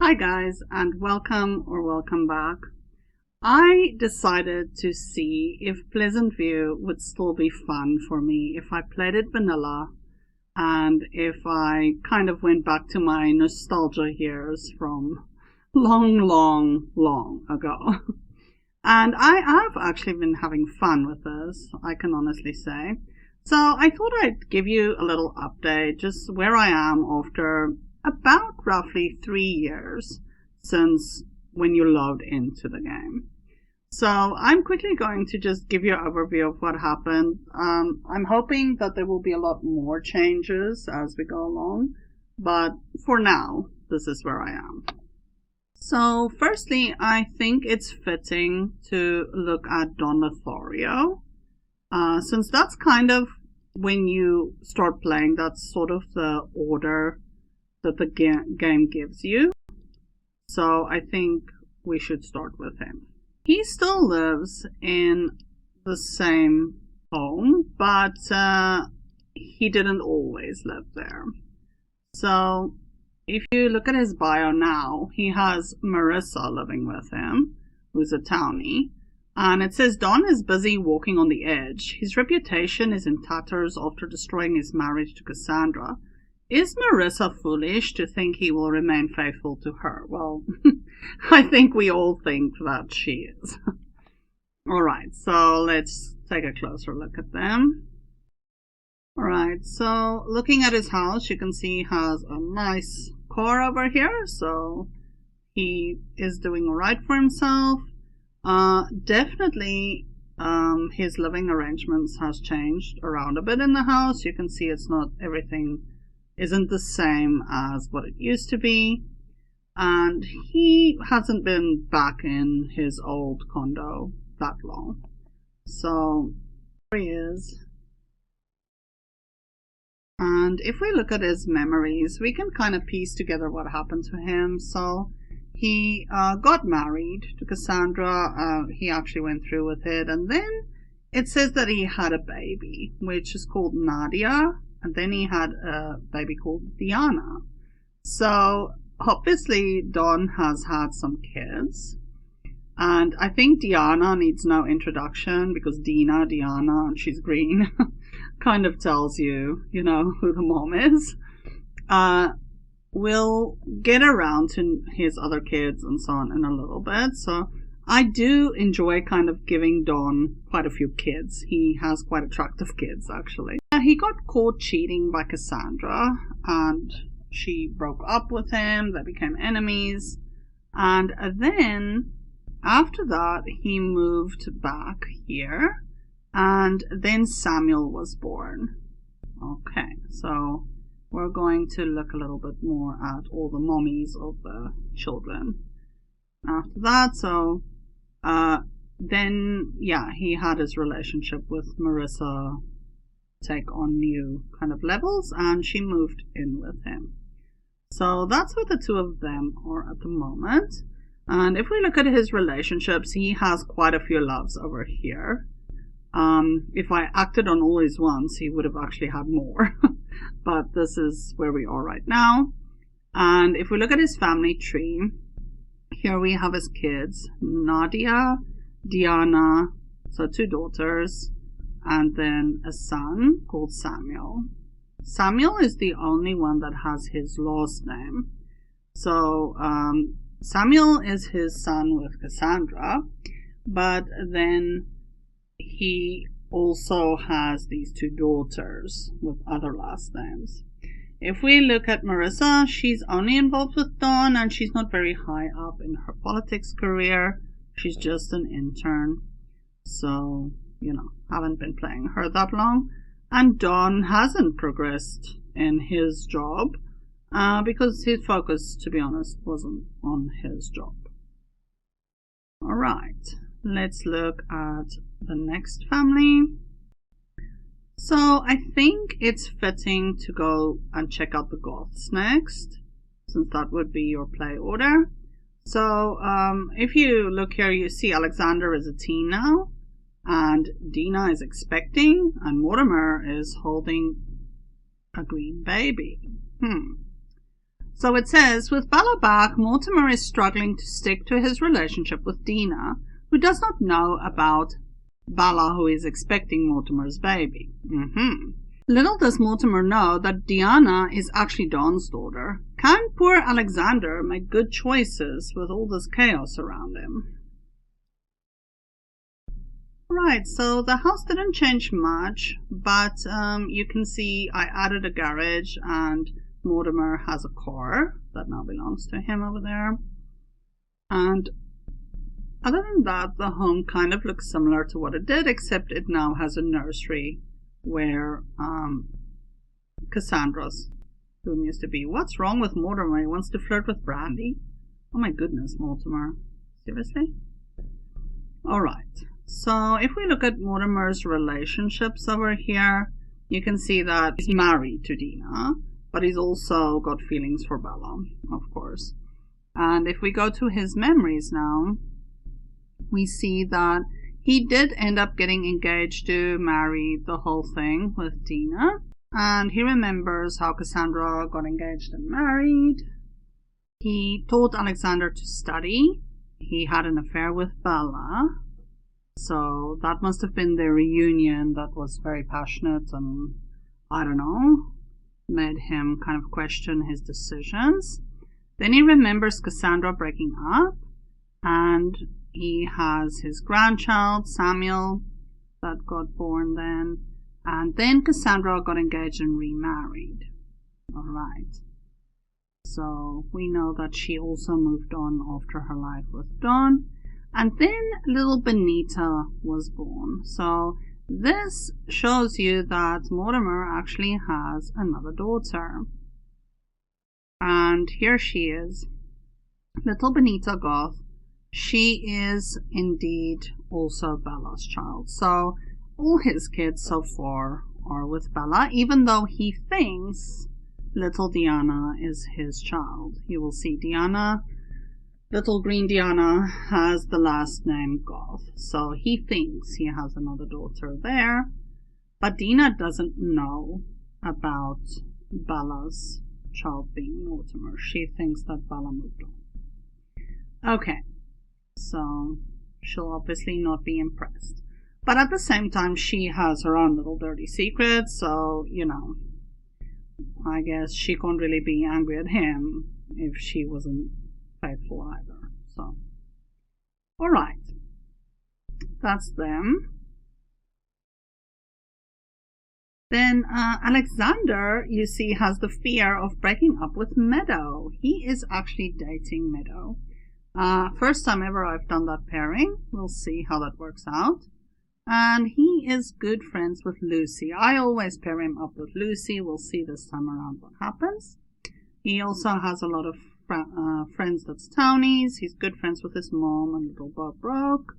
Hi guys, and welcome back. I decided to see if Pleasantview would still be fun for me if I played it vanilla and if I kind of went back to my nostalgia years from long ago. And I have actually been having fun with this, I can honestly say. So I thought I'd give you a little update, just where I am after about roughly 3 years since when you logged into the game. So I'm quickly going to just give you an overview of what happened. I'm hoping that there will be a lot more changes as we go along, but for now, this is where I am. So firstly, I think it's fitting to look at Don Lothario, since that's kind of when you start playing, that's sort of the order that the game gives you. So I think we should start with him. He still lives in the same home, but he didn't always live there. So if you look at his bio now, he has Marissa living with him, who's a townie. And it says Don is busy walking on the edge. His reputation is in tatters after destroying his marriage to Cassandra. Is Marissa foolish to think he will remain faithful to her? Well, I think we all think that she is. Alright, so let's take a closer look at them. Alright, so looking at his house, you can see he has a nice car over here, so he is doing alright for himself. Definitely his living arrangements has changed around a bit in the house. You can see it's not everything isn't the same as what it used to be, and he hasn't been back in his old condo that long. So here he is. And if we look at his memories, we can kind of piece together what happened to him. So he got married to Cassandra. He actually went through with it, and then it says that he had a baby, which is called Nadia, and then he had a baby called Diana. So obviously Don has had some kids, and I think Diana needs no introduction because Diana, and she's green, kind of tells you, you know, who the mom is. We'll get around to his other kids and so on in a little bit. So I do enjoy kind of giving Don quite a few kids. He has quite attractive kids, actually. He got caught cheating by Cassandra, and she broke up with him. They became enemies. And then, after that, he moved back here. And then Samuel was born. Okay, so we're going to look a little bit more at all the mommies of the children. After that, so then, yeah, he had his relationship with Marissa take on new kind of levels, and she moved in with him. So that's what the two of them are at the moment. And if we look at his relationships, he has quite a few loves over here. If I acted on all his ones, he would have actually had more. But this is where we are right now. And if we look at his family tree, here we have his kids, Nadia, Diana, so 2 daughters, and then a son called Samuel. Samuel is the only one that has his last name. So Samuel is his son with Cassandra, but then he also has these 2 daughters with other last names. If we look at Marissa, she's only involved with Don, and she's not very high up in her politics career. She's just an intern. So, you know, haven't been playing her that long. And Don hasn't progressed in his job because his focus, to be honest, wasn't on his job. Alright, let's look at the next family. So I think it's fitting to go and check out the Goths next, since that would be your play order. So if you look here, you see Alexander is a teen now, and Dina is expecting, and Mortimer is holding a green baby. So it says, with Bella back, Mortimer is struggling to stick to his relationship with Dina, who does not know about Bella, who is expecting Mortimer's baby. Little does Mortimer know that Diana is actually Don's daughter. Can poor Alexander make good choices with all this chaos around him? Right, so the house didn't change much, but you can see I added a garage and Mortimer has a car that now belongs to him over there. And other than that, the home kind of looks similar to what it did, except it now has a nursery where Cassandra's room used to be. What's wrong with Mortimer? He wants to flirt with Brandy? Oh my goodness, Mortimer. Seriously? Alright, so if we look at Mortimer's relationships over here, you can see that he's married to Dina, but he's also got feelings for Bella, of course. And if we go to his memories now, we see that he did end up getting engaged to marry, the whole thing with Dina. And he remembers how Cassandra got engaged and married. He taught Alexander to study. He had an affair with Bella. So that must have been their reunion that was very passionate and, I don't know, made him kind of question his decisions. Then he remembers Cassandra breaking up, and he has his grandchild, Samuel, that got born then. And then Cassandra got engaged and remarried. Alright. So we know that she also moved on after her life with Don. And then little Benita was born. So this shows you that Mortimer actually has another daughter. And here she is, little Benita Goth. She is indeed also Bella's child. So all his kids so far are with Bella, even though he thinks little Diana is his child. You will see Diana, little green Diana, has the last name Goth. So he thinks he has another daughter there. But Dina doesn't know about Bella's child being Mortimer. She thinks that Bella moved on. Okay, so she'll obviously not be impressed. But at the same time, she has her own little dirty secrets, so, you know, I guess she can't really be angry at him if she wasn't faithful either. So, alright, that's them. Then Alexander, you see, has the fear of breaking up with Meadow. He is actually dating Meadow. First time ever I've done that pairing. We'll see how that works out. And he is good friends with Lucy. I always pair him up with Lucy. We'll see this time around what happens. He also has a lot of friends that's townies. He's good friends with his mom and little Bob Broke.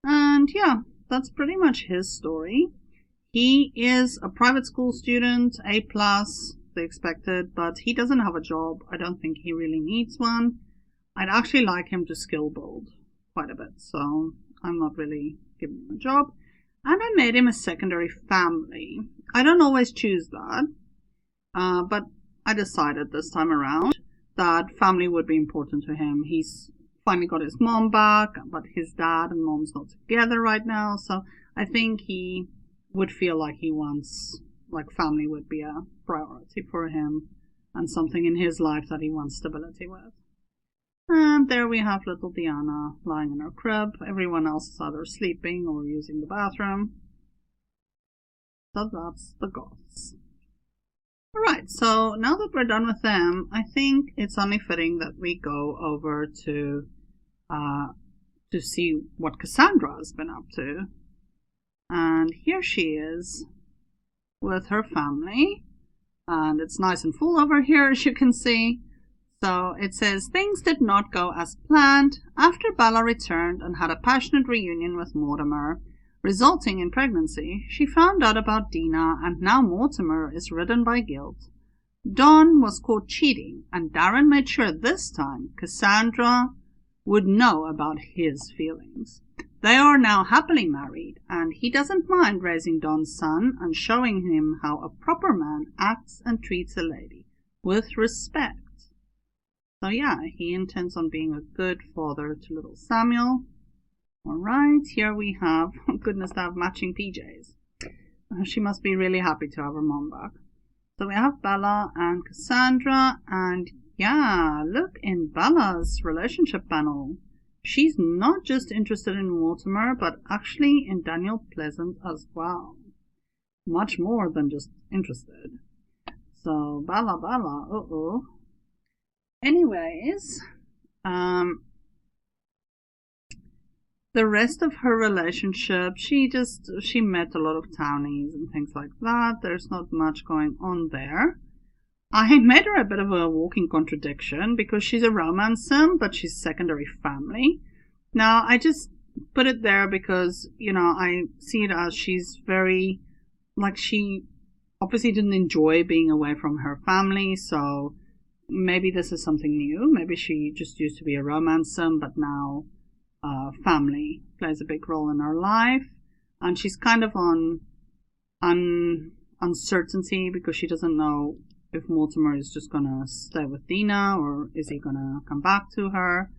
And yeah, that's pretty much his story. He is a private school student, A+, they expected, but he doesn't have a job. I don't think he really needs one. I'd actually like him to skill build quite a bit, so I'm not really giving him a job. And I made him a secondary family. I don't always choose that, but I decided this time around that family would be important to him. He's finally got his mom back, but his dad and mom's not together right now, so I think he would feel like he wants, like family would be a priority for him and something in his life that he wants stability with. And there we have little Diana lying in her crib. Everyone else is either sleeping or using the bathroom. So that's the Goths. Alright, so now that we're done with them, I think it's only fitting that we go over to see what Cassandra has been up to. And here she is with her family. And it's nice and full over here, as you can see. So it says, things did not go as planned after Bella returned and had a passionate reunion with Mortimer, resulting in pregnancy. She found out about Dina, and now Mortimer is ridden by guilt. Don was caught cheating, and Darren made sure this time Cassandra would know about his feelings. They are now happily married, and he doesn't mind raising Don's son and showing him how a proper man acts and treats a lady, with respect. So yeah, he intends on being a good father to little Samuel. Alright, here we have, goodness, they have matching PJs. She must be really happy to have her mom back. So we have Bella and Cassandra, and yeah, look in Bella's relationship panel. She's not just interested in Mortimer, but actually in Daniel Pleasant as well. Much more than just interested. So, Bella, uh-oh. Anyways, the rest of her relationship, she met a lot of townies and things like that. There's not much going on there. I made her a bit of a walking contradiction because she's a romance sim, but she's secondary family. Now, I just put it there because, I see it as she's very, she obviously didn't enjoy being away from her family, so maybe this is something new. Maybe she just used to be a romance sim, but now family plays a big role in her life, and she's kind of on uncertainty because she doesn't know if Mortimer is just gonna stay with Dina or is he gonna come back to her.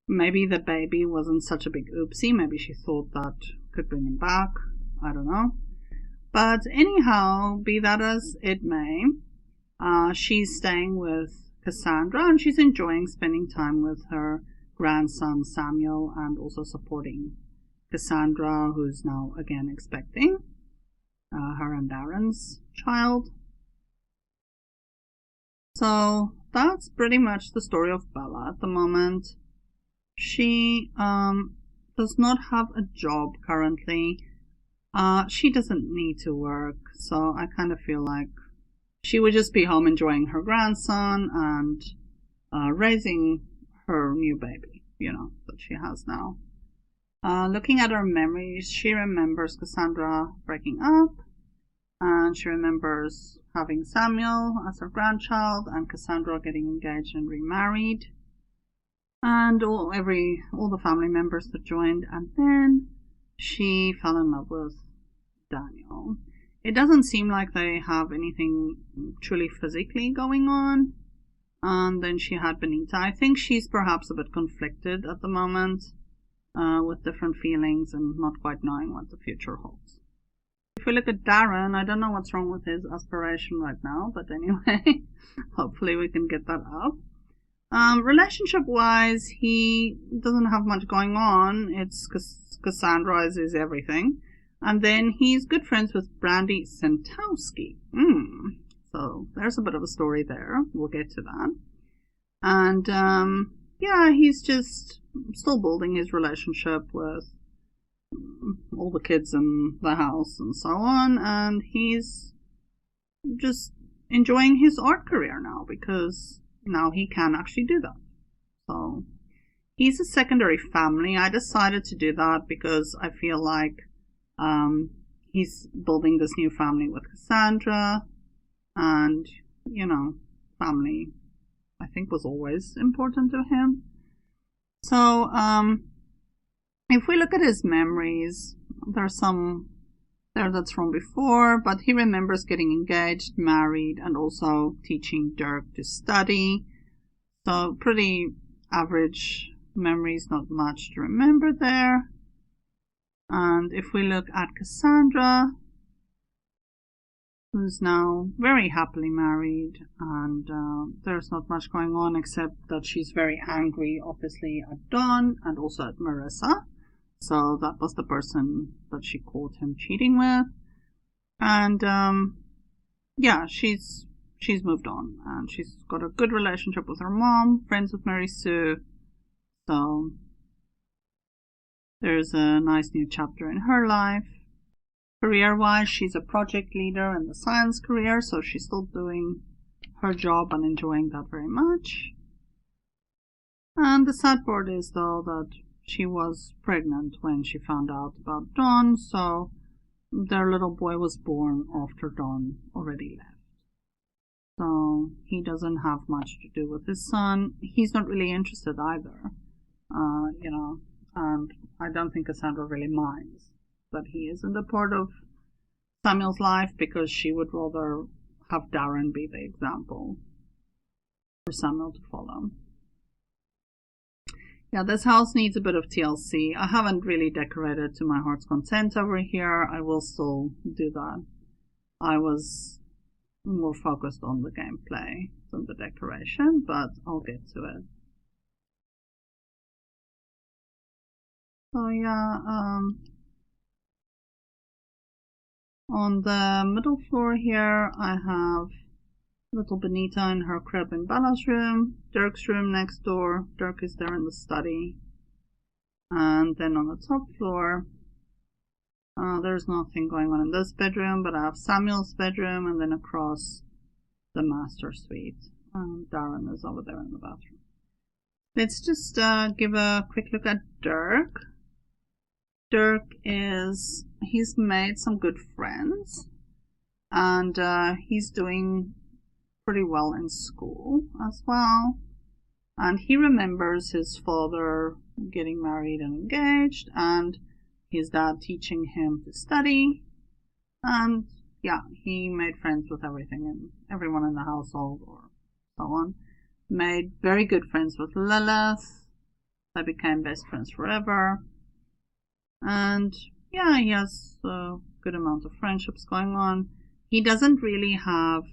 Maybe the baby wasn't such a big oopsie. Maybe she thought that could bring him back. I don't know. But anyhow, be that as it may, she's staying with Cassandra and she's enjoying spending time with her grandson Samuel and also supporting Cassandra, who's now again expecting her and Darren's child. So that's pretty much the story of Bella at the moment. She does not have a job currently. She doesn't need to work, so I kind of feel like she would just be home enjoying her grandson and raising her new baby, that she has now. Looking at her memories, she remembers Cassandra breaking up, and she remembers having Samuel as her grandchild and Cassandra getting engaged and remarried, and all the family members that joined, and then she fell in love with Daniel. It doesn't seem like they have anything truly physically going on. And then she had Benita. I think she's perhaps a bit conflicted at the moment with different feelings and not quite knowing what the future holds. If we look at Darren, I don't know what's wrong with his aspiration right now, but anyway, hopefully we can get that up. Relationship-wise, he doesn't have much going on. It's Cassandra is everything. And then he's good friends with Brandy Sentowski. So there's a bit of a story there. We'll get to that. And yeah, he's just still building his relationship with all the kids in the house and so on. And he's just enjoying his art career now because now he can actually do that. So he's a secondary family. I decided to do that because I feel like he's building this new family with Cassandra. And, family, I think, was always important to him. So, if we look at his memories, there's some there that's from before, but he remembers getting engaged, married, and also teaching Dirk to study. So, pretty average memories, not much to remember there. And if we look at Cassandra, who's now very happily married, and there's not much going on except that she's very angry, obviously, at Don and also at Marissa. So that was the person that she caught him cheating with. And yeah, she's moved on, and she's got a good relationship with her mom, friends with Mary Sue. So there's a nice new chapter in her life. Career-wise, she's a project leader in the science career, so she's still doing her job and enjoying that very much. And the sad part is, though, that she was pregnant when she found out about Don, so their little boy was born after Don already left. So he doesn't have much to do with his son. He's not really interested either, and I don't think Cassandra really minds that he isn't a part of Samuel's life because she would rather have Darren be the example. for Samuel to follow. Yeah, this house needs a bit of TLC. I haven't really decorated to my heart's content over here. I will still do that. I was more focused on the gameplay than the decoration, but I'll get to it. So yeah, on the middle floor here, I have little Benita in her crib in Bella's room, Dirk's room next door. Dirk is there in the study. And then on the top floor, there's nothing going on in this bedroom, but I have Samuel's bedroom, and then across the master suite. Darren is over there in the bathroom. Let's just give a quick look at Dirk. Dirk he's made some good friends, and he's doing pretty well in school as well. And he remembers his father getting married and engaged, and his dad teaching him to study. And yeah, he made friends with everyone in the household, or so on. Made very good friends with Lilith. They became best friends forever. And yeah, he has a good amount of friendships going on. He doesn't have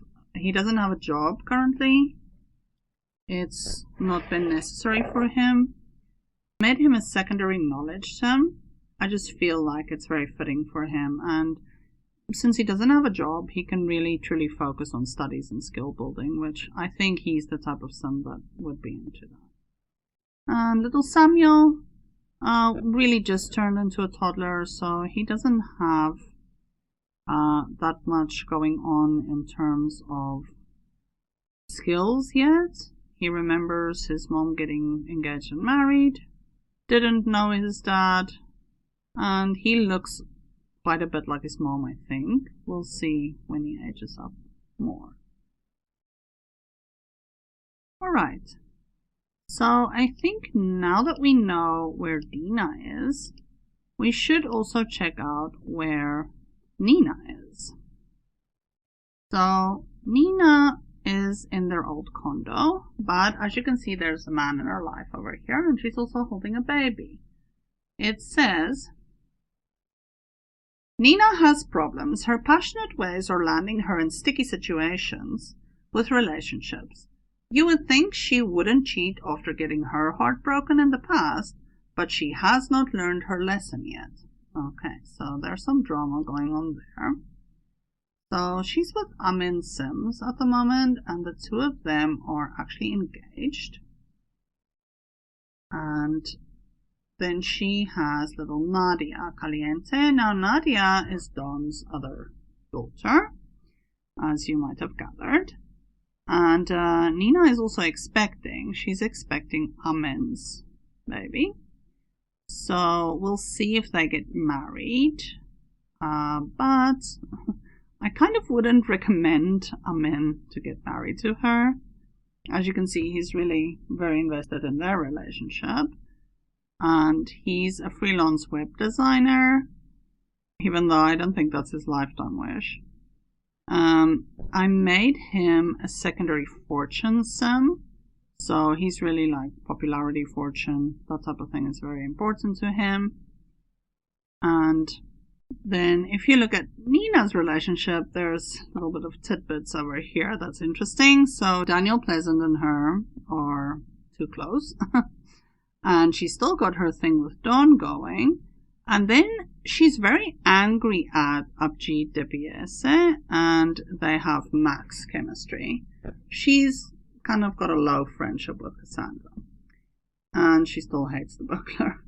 a job currently. It's not been necessary for him. Made him a secondary knowledge sim. I just feel like it's very fitting for him, and since he doesn't have a job, he can really truly focus on studies and skill building, which I think he's the type of sim that would be into that. And little Samuel really just turned into a toddler, so he doesn't have that much going on in terms of skills yet. He remembers his mom getting engaged and married, didn't know his dad, and he looks quite a bit like his mom, I think. We'll see when he ages up more. Alright, so I think now that we know where Dina is, we should also check out where Nina is. So Nina is in their old condo, but as you can see, there's a man in her life over here, and she's also holding a baby. It says, Nina has problems. Her passionate ways are landing her in sticky situations with relationships. You would think she wouldn't cheat after getting her heart broken in the past, but she has not learned her lesson yet. Okay, so there's some drama going on there. So she's with Amin Sims at the moment, and the two of them are actually engaged. And then she has little Nadia Caliente. Now Nadia is Don's other daughter, as you might have gathered. And Nina is also expecting. She's expecting Amin's baby. So we'll see if they get married. But I kind of wouldn't recommend Amin to get married to her. As you can see, he's really very invested in their relationship. And he's a freelance web designer, even though I don't think that's his lifetime wish. I made him a secondary fortune sim. So he's really like popularity, fortune, that type of thing is very important to him. And then if you look at Nina's relationship, there's a little bit of tidbits over here that's interesting. So Daniel Pleasant and her are too close. And she's still got her thing with Dawn going. And then she's very angry at Abjit DPS, and they have max chemistry. She's kind of got a low friendship with Cassandra. And she still hates the buckler.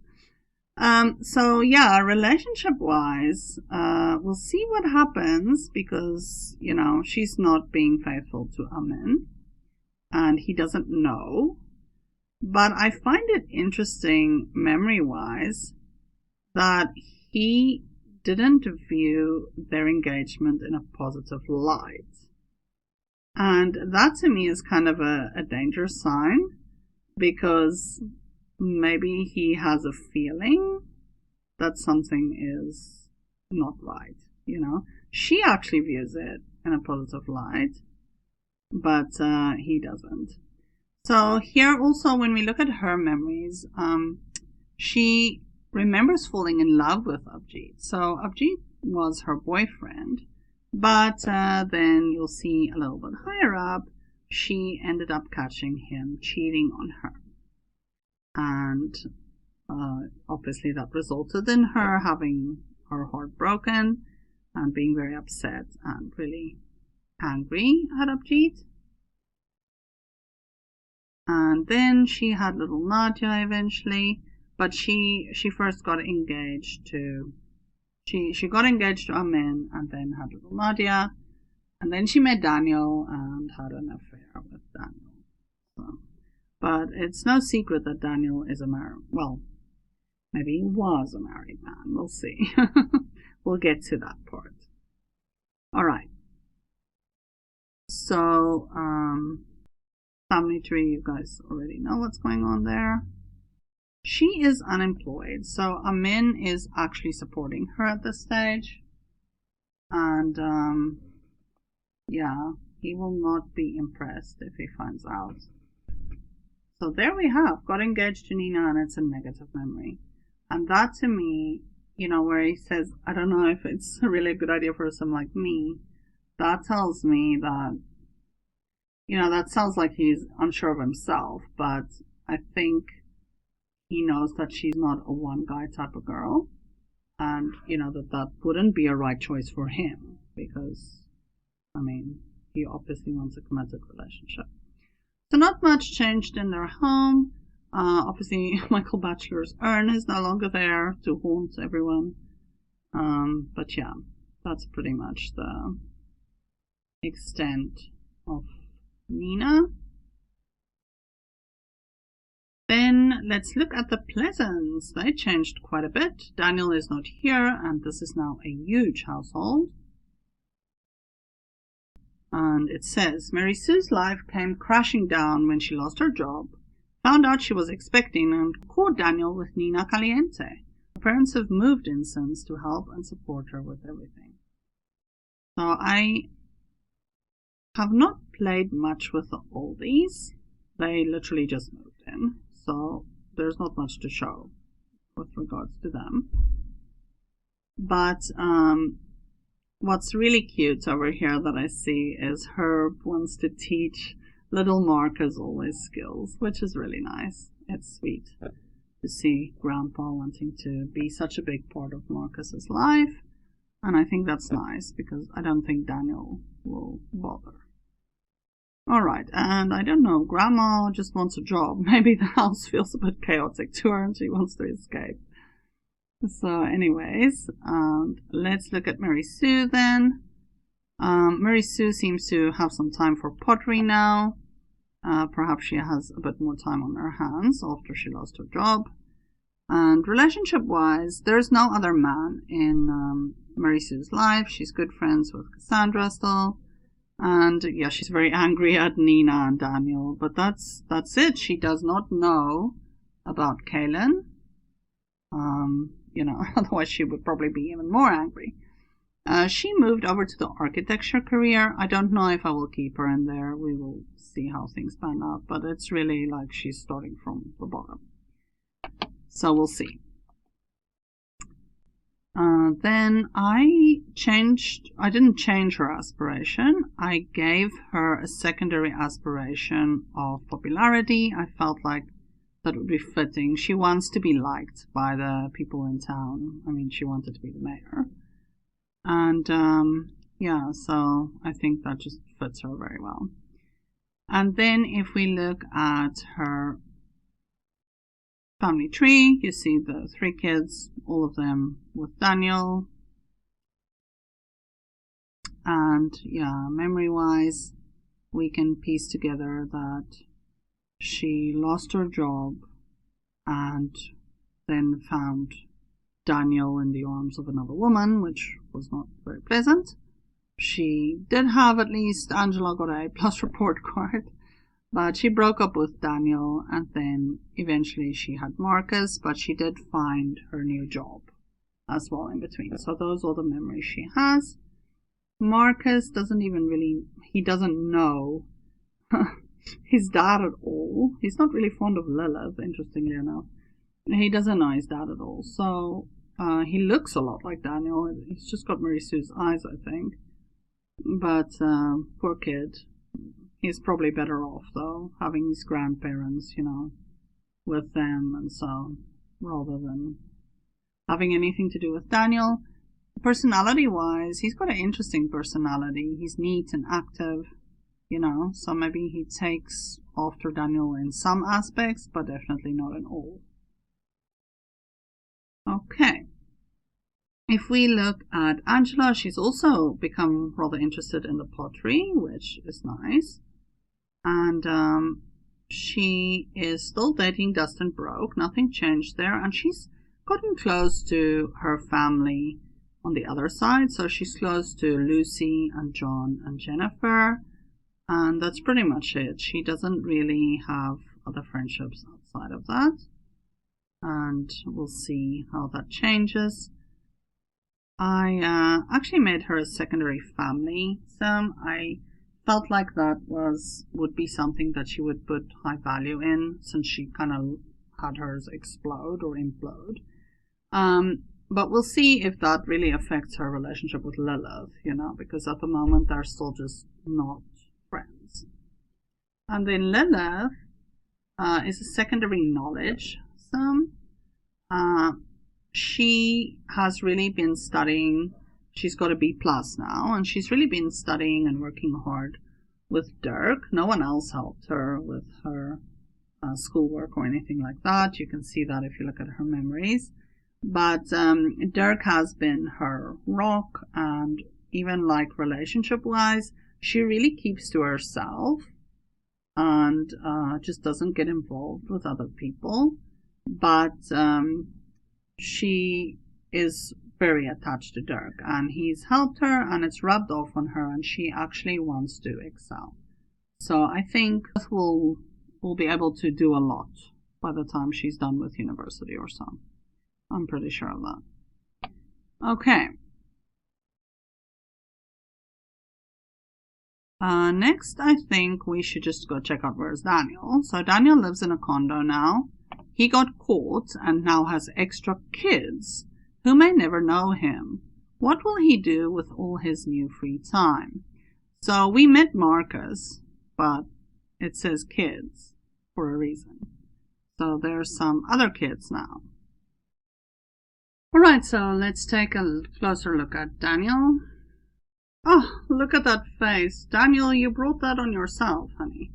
So yeah, relationship-wise, we'll see what happens because, you know, she's not being faithful to Amin. And he doesn't know. But I find it interesting, memory-wise, that he didn't view their engagement in a positive light. And that to me is kind of a danger sign, because maybe he has a feeling that something is not right, you know. She actually views it in a positive light, but he doesn't. So here also, when we look at her memories, she remembers falling in love with Abjit. So Abjit was her boyfriend, but then you'll see a little bit higher up, she ended up catching him cheating on her. And obviously that resulted in her having her heart broken and being very upset and really angry at Abjit. And then she had little Nadia eventually, but she first got engaged to she got engaged to Amin and then had little Nadia, and then she met Daniel and had an affair with Daniel. So, but it's no secret that Daniel is a maybe he was a married man. We'll see. We'll get to that part. All right. So, family tree, you guys already know what's going on there. She is unemployed, so Amin is actually supporting her at this stage. And, yeah, he will not be impressed if he finds out. So there we have, got engaged to Nina and it's a negative memory. And that to me, where he says, I don't know if it's a really good idea for someone like me, that tells me that, that sounds like he's unsure of himself, but I think he knows that she's not a one guy type of girl, and that wouldn't be a right choice for him, because he obviously wants a committed relationship. So not much changed in their home. Obviously Michael Batchelor's urn is no longer there to haunt everyone, but yeah, that's pretty much the extent of Nina. Then let's look at the Pleasants. They changed quite a bit. Daniel is not here, and this is now a huge household. And it says, Mary Sue's life came crashing down when she lost her job, found out she was expecting, and caught Daniel with Nina Caliente. Her parents have moved in since to help and support her with everything. So I have not played much with the oldies. They literally just moved in, so there's not much to show with regards to them. But what's really cute over here that I see is Herb wants to teach little Marcus all his skills, which is really nice. It's sweet to see Grandpa wanting to be such a big part of Marcus's life, and I think that's nice because I don't think Daniel will bother. Alright, and I don't know, Grandma just wants a job. Maybe the house feels a bit chaotic to her and she wants to escape. So anyways, let's look at Mary Sue then. Mary Sue seems to have some time for pottery now. Perhaps she has a bit more time on her hands after she lost her job. And relationship-wise, there's no other man in Mary Sue's life. She's good friends with Cassandra still. And yeah, she's very angry at Nina and Daniel, but that's it. She does not know about Kaylin. Otherwise she would probably be even more angry. She moved over to the architecture career. I don't know if I will keep her in there. We will see how things pan out, but it's really like she's starting from the bottom. So we'll see. Then I didn't change her aspiration. I gave her a secondary aspiration of popularity. I felt like that would be fitting. She wants to be liked by the people in town. She wanted to be the mayor. And yeah, so I think that just fits her very well. And then if we look at her family tree, you see the 3 kids, all of them with Daniel. And yeah, memory-wise, we can piece together that she lost her job and then found Daniel in the arms of another woman, which was not very pleasant. She did have at least Angela got a plus report card, but she broke up with Daniel, and then eventually she had Marcus, but she did find her new job as well in between. So those are the memories she has. Marcus doesn't know his dad at all. He's not really fond of Lilith, interestingly enough. He doesn't know his dad at all. So he looks a lot like Daniel. He's just got Mary Sue's eyes, I think. But poor kid. He's probably better off, though, having his grandparents, with them and so, rather than having anything to do with Daniel. Personality-wise, he's got an interesting personality. He's neat and active, so maybe he takes after Daniel in some aspects, but definitely not in all. Okay. If we look at Angela, she's also become rather interested in the pottery, which is nice. And she is still dating Dustin Broke. Nothing changed there. And she's gotten close to her family on the other side. So she's close to Lucy and John and Jennifer. And that's pretty much it. She doesn't really have other friendships outside of that. And we'll see how that changes. I actually made her a secondary family. So I felt like that would be something that she would put high value in, since she kind of had hers explode or implode. But we'll see if that really affects her relationship with Lilith, because at the moment they're still just not friends. And then Lilith is a secondary knowledge. She has really been studying. She's got a B+ now, and she's really been studying and working hard with Dirk. No one else helped her with her schoolwork or anything like that. You can see that if you look at her memories. But Dirk has been her rock, and even like relationship-wise, she really keeps to herself and just doesn't get involved with other people. But she is very attached to Dirk, and he's helped her, and it's rubbed off on her, and she actually wants to excel. So I think we'll be able to do a lot by the time she's done with university or so. I'm pretty sure of that. Okay. Next, I think we should just go check out where's Daniel. So Daniel lives in a condo now. He got caught and now has extra kids who may never know him. What will he do with all his new free time? So we met Marcus, but it says kids for a reason. So there's some other kids now. Alright, so let's take a closer look at Daniel. Oh, look at that face. Daniel, you brought that on yourself, honey.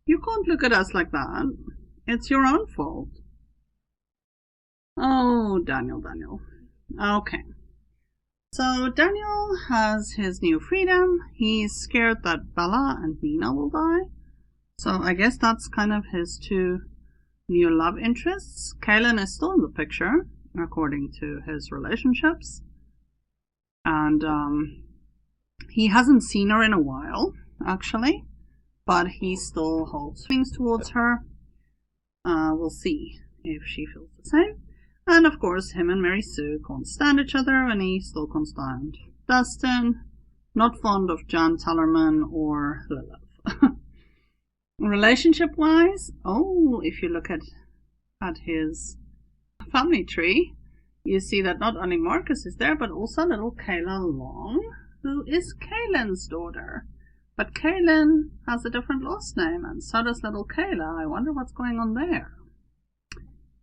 You can't look at us like that. It's your own fault. Oh, Daniel. Okay. So Daniel has his new freedom. He's scared that Bella and Nina will die. So I guess that's kind of his two new love interests. Kaylin is still in the picture, according to his relationships. And he hasn't seen her in a while, actually. But he still holds feelings towards her. We'll see if she feels the same. And of course, him and Mary Sue can't stand each other, and he still can't stand Dustin. Not fond of Jan Tellerman or Lilith. Relationship-wise, if you look at his family tree, you see that not only Marcus is there, but also little Kayla Long, who is Kaylin's daughter. But Kaylin has a different last name, and so does little Kayla. I wonder what's going on there.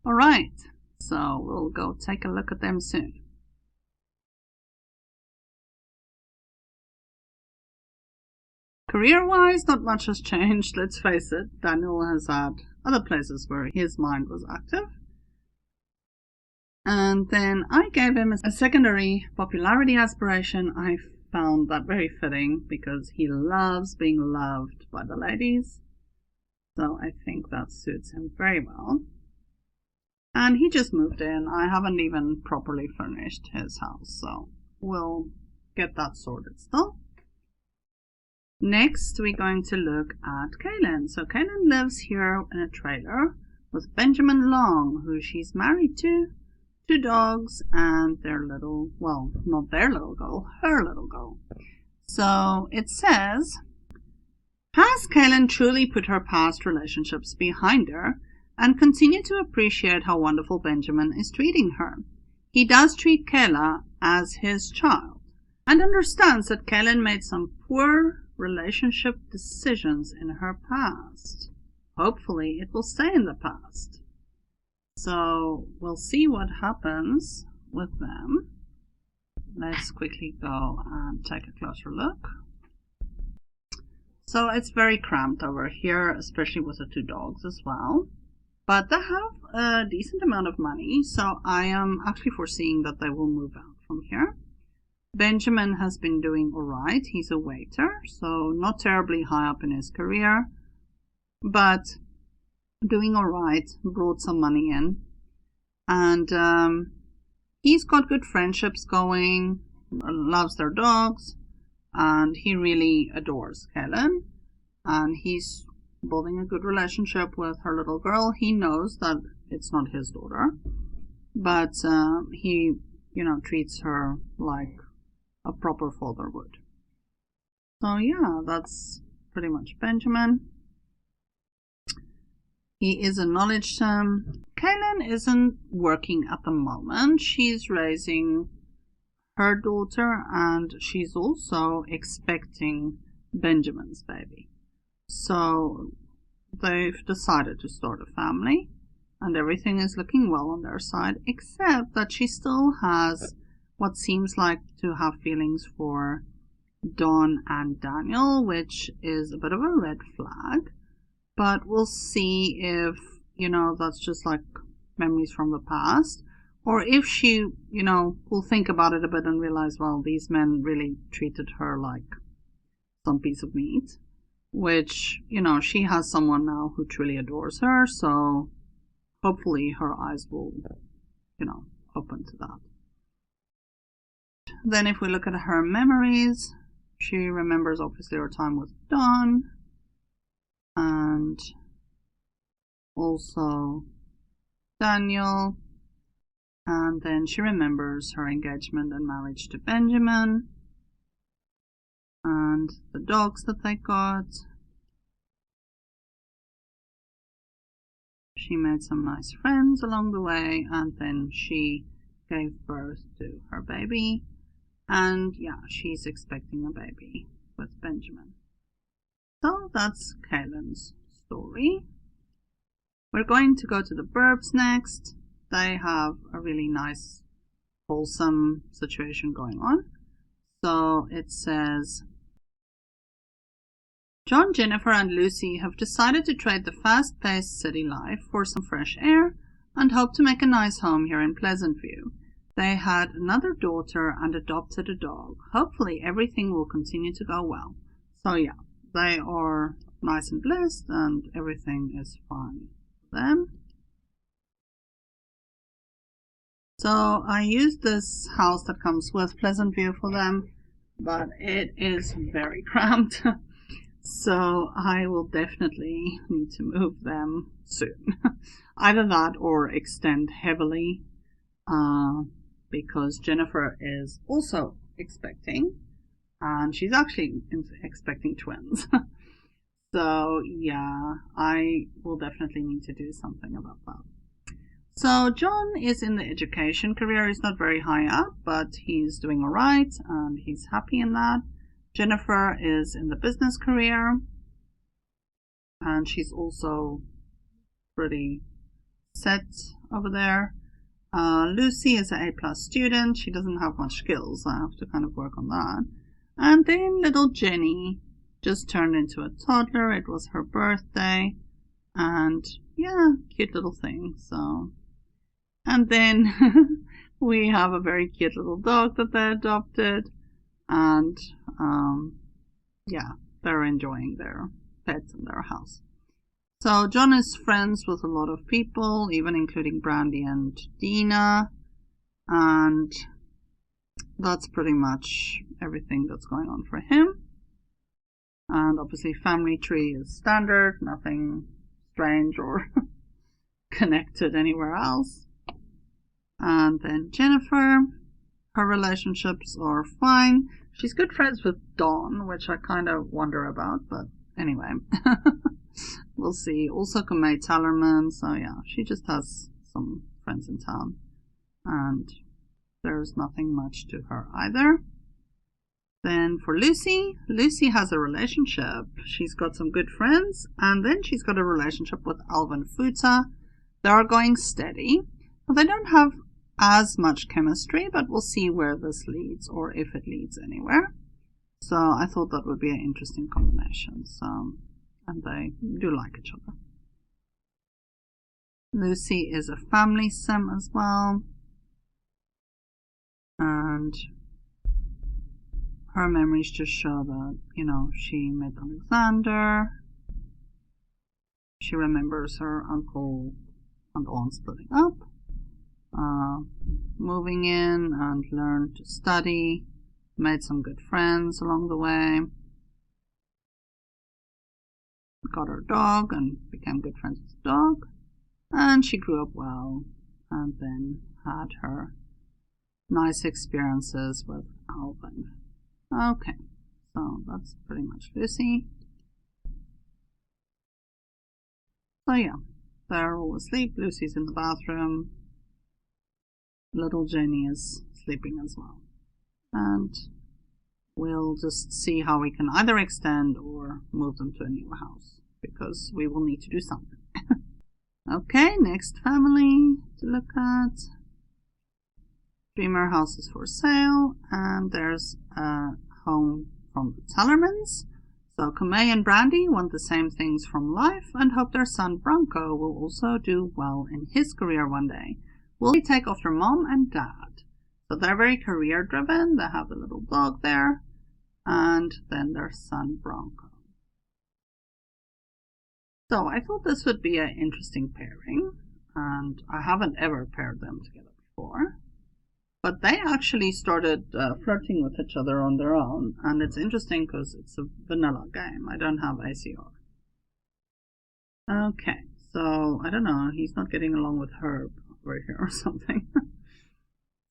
Alright, so we'll go take a look at them soon. Career-wise, not much has changed, let's face it. Daniel has had other places where his mind was active. And then I gave him a secondary popularity aspiration. I found that very fitting because he loves being loved by the ladies. So I think that suits him very well. And he just moved in. I haven't even properly furnished his house, so we'll get that sorted still. Next, we're going to look at Kaylin. So Kaylin lives here in a trailer with Benjamin Long, who she's married to, 2 dogs, and their little, well, not their little girl, her little girl. So it says Has Kaylin truly put her past relationships behind her and continued to appreciate how wonderful Benjamin is treating her? He does treat Kayla as his child and understands that Kaylin made some poor relationship decisions in her past. Hopefully it will stay in the past. So we'll see what happens with them. Let's quickly go and take a closer look. So it's very cramped over here, especially with the two dogs as well. But they have a decent amount of money, so I am actually foreseeing that they will move out from here. Benjamin has been doing alright. He's a waiter, so not terribly high up in his career, but doing alright, brought some money in. And he's got good friendships going, loves their dogs, and he really adores Kaylin. And he's building a good relationship with her little girl. He knows that it's not his daughter, but he, treats her like a proper father would. So yeah, that's pretty much Benjamin. He is acknowledged him. Kaylin isn't working at the moment. She's raising her daughter and she's also expecting Benjamin's baby. So they've decided to start a family and everything is looking well on their side, except that she still has what seems like to have feelings for Dawn and Daniel, which is a bit of a red flag. But we'll see if, that's just like memories from the past, or if she, will think about it a bit and realize, well, these men really treated her like some piece of meat, which, she has someone now who truly adores her, so hopefully her eyes will, open to that. Then if we look at her memories, she remembers obviously her time with Dawn, and also Daniel, and then she remembers her engagement and marriage to Benjamin, and the dogs that they got. She made some nice friends along the way, and then she gave birth to her baby, and yeah, she's expecting a baby with Benjamin. So that's Kaylin's story. We're going to go to the Burbs next. They have a really nice, wholesome situation going on. So it says, John, Jennifer, and Lucy have decided to trade the fast-paced city life for some fresh air and hope to make a nice home here in Pleasantview. They had another daughter and adopted a dog. Hopefully everything will continue to go well. So yeah, they are nice and blessed and everything is fine for them. So I used this house that comes with Pleasantview for them, but it is very cramped. So I will definitely need to move them soon. Either that or extend heavily, because Jennifer is also expecting, and she's actually expecting twins. So yeah, I will definitely need to do something about that. So John is in the education career. He's not very high up, but he's doing alright and he's happy in that. Jennifer is in the business career and she's also pretty set over there. Lucy is an A+ student. She doesn't have much skills. I have to kind of work on that. And then little Jenny just turned into a toddler. It was her birthday. And yeah, cute little thing. So, and then we have a very cute little dog that they adopted. And yeah, they're enjoying their pets in their house. So John is friends with a lot of people, even including Brandy and Dina, and that's pretty much everything that's going on for him. And obviously family tree is standard, nothing strange or connected anywhere else. And then Jennifer, her relationships are fine. She's good friends with Dawn, which I kind of wonder about, but anyway, we'll see. Also Kamei Tellerman, so yeah, she just has some friends in town, and there's nothing much to her either. Then for Lucy, Lucy has a relationship. She's got some good friends, and then she's got a relationship with Alvin Futa. They are going steady. Well, they don't have as much chemistry, but we'll see where this leads, or if it leads anywhere. So I thought that would be an interesting combination. So, and they do like each other. Lucy is a family sim as well. And her memories just show that, you know, she met Alexander. She remembers her uncle and aunt splitting up, moving in and learned to study, made some good friends along the way, got her dog and became good friends with the dog, and she grew up well, and then had her nice experiences with Alvin. Okay, so that's pretty much Lucy. So yeah, they're all asleep. Lucy's in the bathroom. Little Jenny is sleeping as well. And we'll just see how we can either extend or move them to a new house, because we will need to do something. Okay, next family to look at. Dreamer house is for sale, and there's a home from the Tellermans. So Kamei and Brandy want the same things from life and hope their son Bronco will also do well in his career one day. Will he take after mom and dad? So they're very career driven. They have a little dog there, and then their son Bronco. So I thought this would be an interesting pairing, and I haven't ever paired them together before. But they actually started flirting with each other on their own, and it's interesting because it's a vanilla game. I don't have ACR. Okay, so I don't know, he's not getting along with Herb over here or something.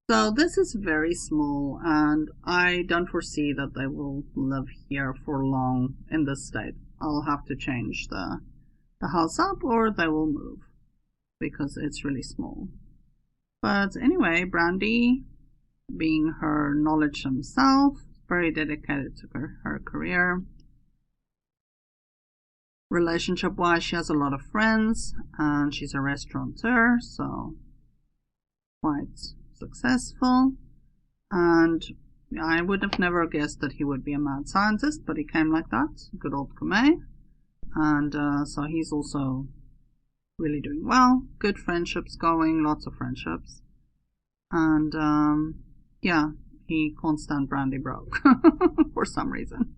So this is very small, and I don't foresee that they will live here for long in this state. I'll have to change the house up, or they will move, because it's really small. But anyway, Brandy, being her knowledge himself, very dedicated to her career. Relationship-wise, she has a lot of friends, and she's a restaurateur, so quite successful. And I would have never guessed that he would be a mad scientist, but he came like that. Good old Kamei. And so he's also really doing well. Good friendships going, lots of friendships. And yeah, he can't stand Brandy broke for some reason.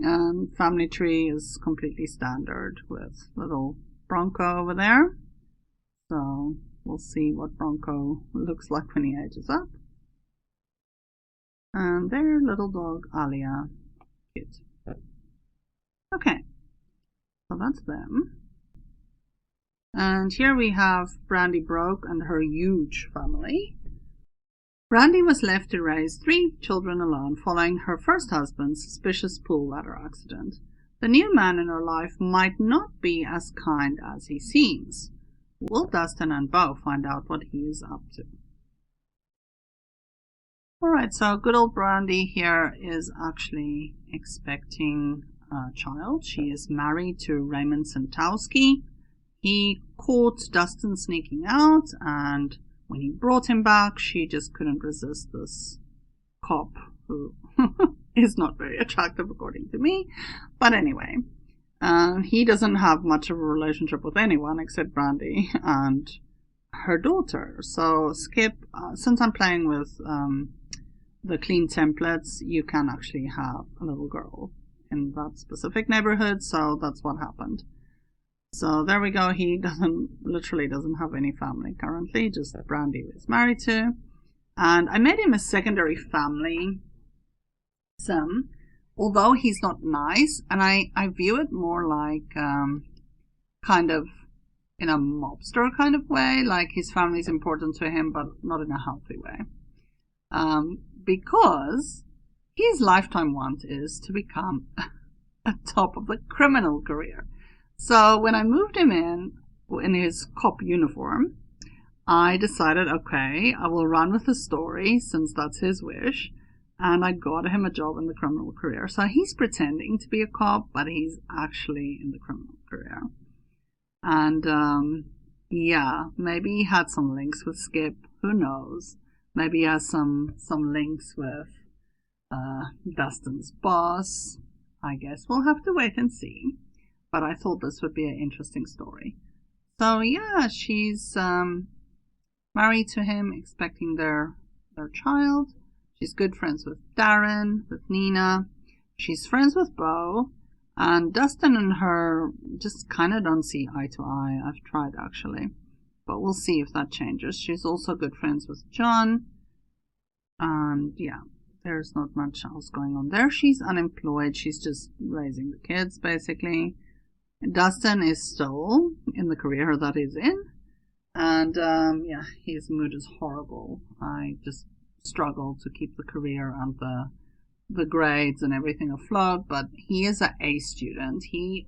And family tree is completely standard with little Bronco over there. So we'll see what Bronco looks like when he ages up. And their little dog Alia. Cute. Okay, so that's them. And here we have Brandy broke and her huge family. Brandy was left to raise 3 children alone following her first husband's suspicious pool ladder accident. The new man in her life might not be as kind as he seems. Will Dustin and Bo find out what he is up to? Alright, so good old Brandy here is actually expecting a child. She is married to Raymond Santowski. He caught Dustin sneaking out, and when he brought him back, she just couldn't resist this cop who is not very attractive according to me. But anyway, he doesn't have much of a relationship with anyone except Brandy and her daughter. So Skip, since I'm playing with the clean templates, you can actually have a little girl in that specific neighborhood, so that's what happened. So there we go. He literally doesn't have any family currently, just Brandy is married to. And I made him a secondary family sim, although he's not nice, and I view it more like kind of in a mobster kind of way, like his family is important to him, but not in a healthy way. Because his lifetime want is to become top of the criminal career. So when I moved him in his cop uniform, I decided, okay, I will run with the story since that's his wish. And I got him a job in the criminal career. So he's pretending to be a cop, but he's actually in the criminal career. And yeah, maybe he had some links with Skip. Who knows? Maybe he has some links with Dustin's boss. I guess we'll have to wait and see. But I thought this would be an interesting story. So yeah, she's married to him, expecting their child. She's good friends with Darren, with Nina. She's friends with Bo. And Dustin and her just kind of don't see eye to eye. I've tried actually. But we'll see if that changes. She's also good friends with John. And yeah, there's not much else going on there. She's unemployed. She's just raising the kids basically. Dustin is still in the career that he's in. And yeah, his mood is horrible. I just struggle to keep the career and the grades and everything afloat, but he is an A student. He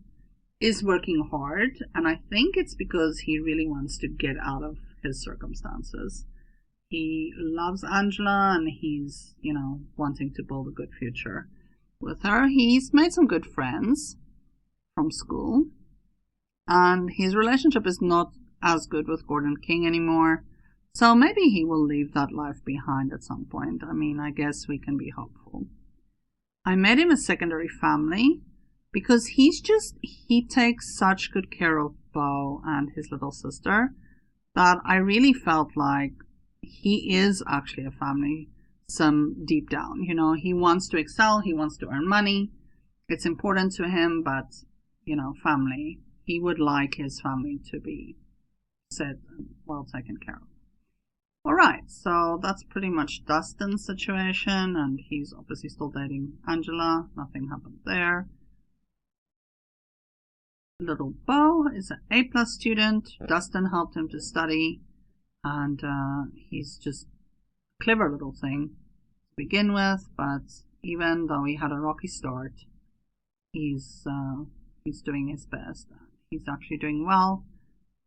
is working hard, and I think it's because he really wants to get out of his circumstances. He loves Angela, and he's, wanting to build a good future with her. He's made some good friends from school, and his relationship is not as good with Gordon King anymore. So maybe he will leave that life behind at some point. I mean, I guess we can be hopeful. I made him a secondary family because he takes such good care of Bo and his little sister that I really felt like he is actually a family, some deep down. He wants to excel, he wants to earn money. It's important to him, but, family. He would like his family to be said and well taken care of. Alright, so that's pretty much Dustin's situation, and he's obviously still dating Angela. Nothing happened there. Little Bo is an A+ student. Dustin helped him to study, and he's just a clever little thing to begin with, but even though he had a rocky start, he's doing his best. He's actually doing well,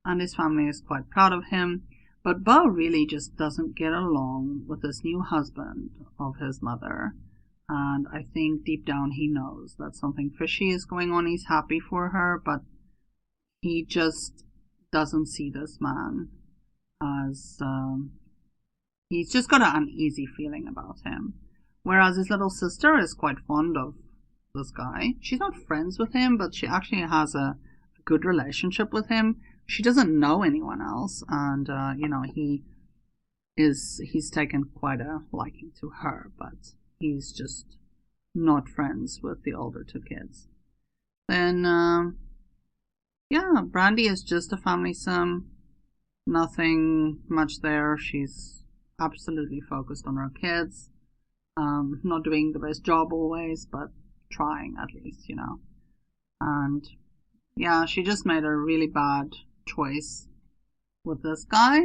and his family is quite proud of him. But Bo really just doesn't get along with this new husband of his mother. And I think deep down he knows that something fishy is going on. He's happy for her, but he just doesn't see this man as... he's just got an uneasy feeling about him. Whereas his little sister is quite fond of this guy. She's not friends with him, but she actually has a good relationship with him. She doesn't know anyone else, and he's taken quite a liking to her, but he's just not friends with the older two kids. Then yeah, Brandy is just a family sim. Nothing much there. She's absolutely focused on her kids. Not doing the best job always, but trying at least, And yeah, she just made a really bad choice with this guy,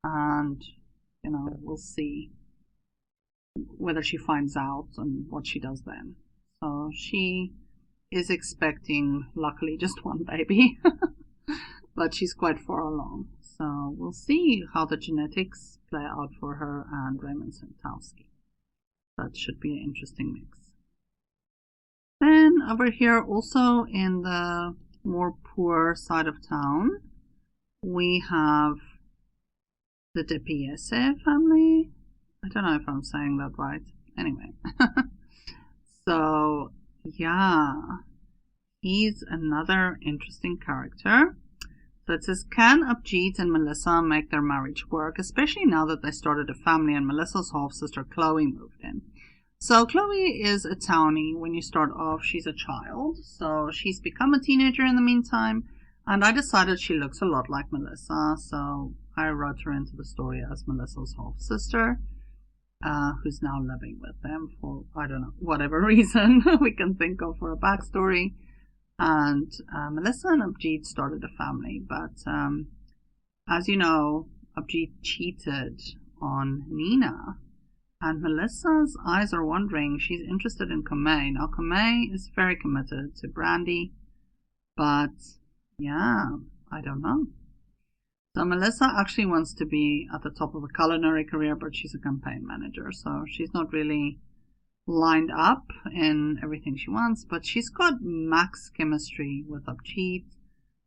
and we'll see whether she finds out and what she does then. So she is expecting, luckily, just one baby, but she's quite far along. So we'll see how the genetics play out for her and Raymond Santowski. That should be an interesting mix. Then over here, also in the more poor side of town, we have the De Piese family. I don't know if I'm saying that right. Anyway. So, yeah. He's another interesting character. So it says, can Abjeet and Melissa make their marriage work, especially now that they started a family and Melissa's half-sister Chloe moved in? So Chloe is a townie. When you start off, she's a child. So she's become a teenager in the meantime. And I decided she looks a lot like Melissa. So I wrote her into the story as Melissa's half-sister, who's now living with them for, I don't know, whatever reason we can think of for a backstory. And Melissa and Abjeet started a family. But as you know, Abjeet cheated on Nina. And Melissa's eyes are wandering. She's interested in Kamei. Now, Kamei is very committed to Brandy, but yeah, I don't know. So Melissa actually wants to be at the top of a culinary career, but she's a campaign manager, so she's not really lined up in everything she wants, but she's got max chemistry with Abjeet.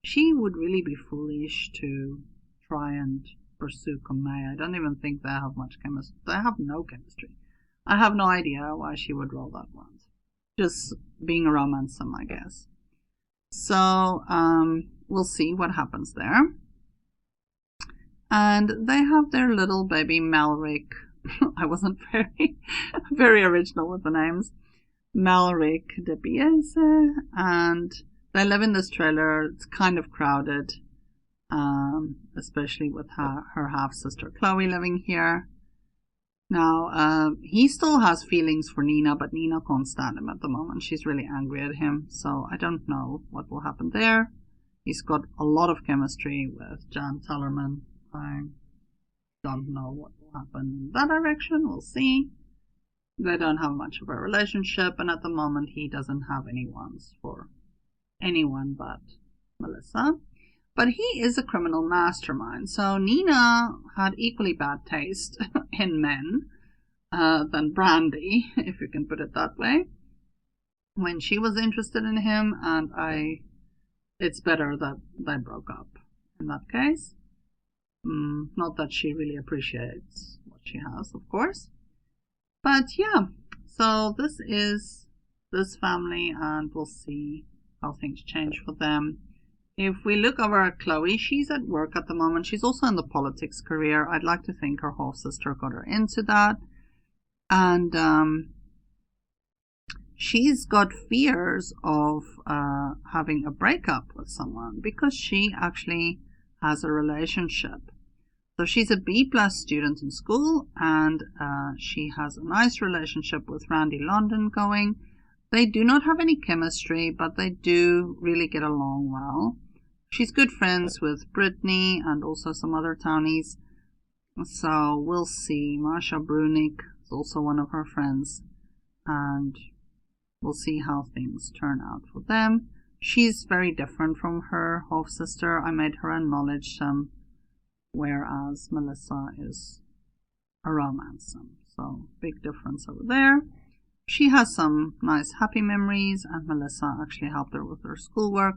She would really be foolish to try and pursue Kamei. I don't even think they have much chemistry. They have no chemistry. I have no idea why she would roll that one. Just being a romancem, I guess. So we'll see what happens there. And they have their little baby Malric. I wasn't very original with the names. Malric de Biese, and they live in this trailer. It's kind of crowded, especially with her half-sister Chloe living here. Now, he still has feelings for Nina, but Nina can't stand him at the moment. She's really angry at him, so I don't know what will happen there. He's got a lot of chemistry with Jan Tellerman. I don't know what will happen in that direction. We'll see. They don't have much of a relationship, and at the moment he doesn't have any wants for anyone but Melissa. But he is a criminal mastermind, so Nina had equally bad taste in men than Brandy, if you can put it that way, when she was interested in him, and it's better that they broke up in that case. Not that she really appreciates what she has, of course. But yeah, so this is this family, and we'll see how things change for them. If we look over at Chloe, she's at work at the moment. She's also in the politics career. I'd like to think her half-sister got her into that. And she's got fears of having a breakup with someone because she actually has a relationship. So she's a B+ student in school, and she has a nice relationship with Randy London going. They do not have any chemistry, but they do really get along well. She's good friends with Brittany and also some other townies. So we'll see. Marsha Brunig is also one of her friends, and we'll see how things turn out for them. She's very different from her half-sister. I made her acknowledge them, whereas Melissa is a romancem. So big difference over there. She has some nice happy memories, and Melissa actually helped her with her schoolwork.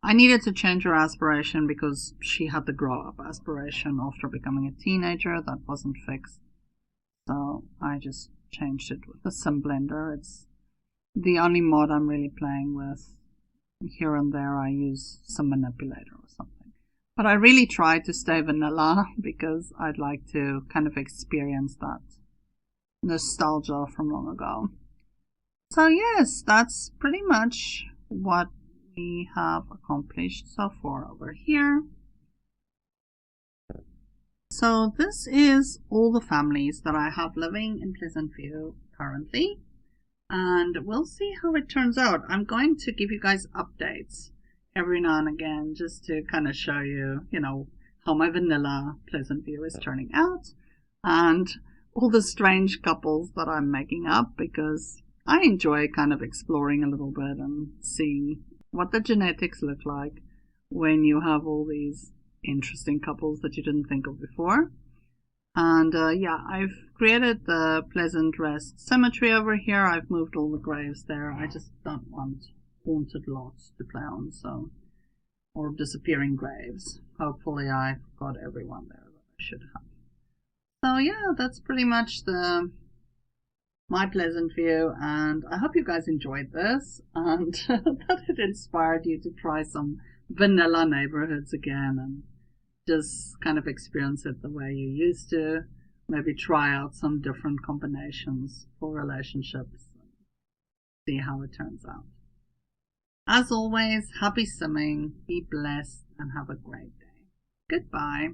I needed to change her aspiration because she had the grow-up aspiration after becoming a teenager. That wasn't fixed. So I just changed it with the Sim Blender. It's the only mod I'm really playing with. Here and there I use some manipulator or something. But I really tried to stay vanilla because I'd like to kind of experience that nostalgia from long ago. So yes, that's pretty much what we have accomplished so far over here. So this is all the families that I have living in Pleasantview currently, and we'll see how it turns out. I'm going to give you guys updates every now and again just to kind of show you, how my vanilla Pleasantview is turning out, and all the strange couples that I'm making up, because I enjoy kind of exploring a little bit and seeing what the genetics look like when you have all these interesting couples that you didn't think of before. And yeah, I've created the Pleasant Rest Cemetery over here. I've moved all the graves there. I just don't want haunted lots to play on, so, or disappearing graves. Hopefully I've got everyone there that I should have. So yeah, that's pretty much my Pleasantview, and I hope you guys enjoyed this and that it inspired you to try some vanilla neighborhoods again and just kind of experience it the way you used to. Maybe try out some different combinations for relationships and see how it turns out. As always, happy simming, be blessed, and have a great day. Goodbye.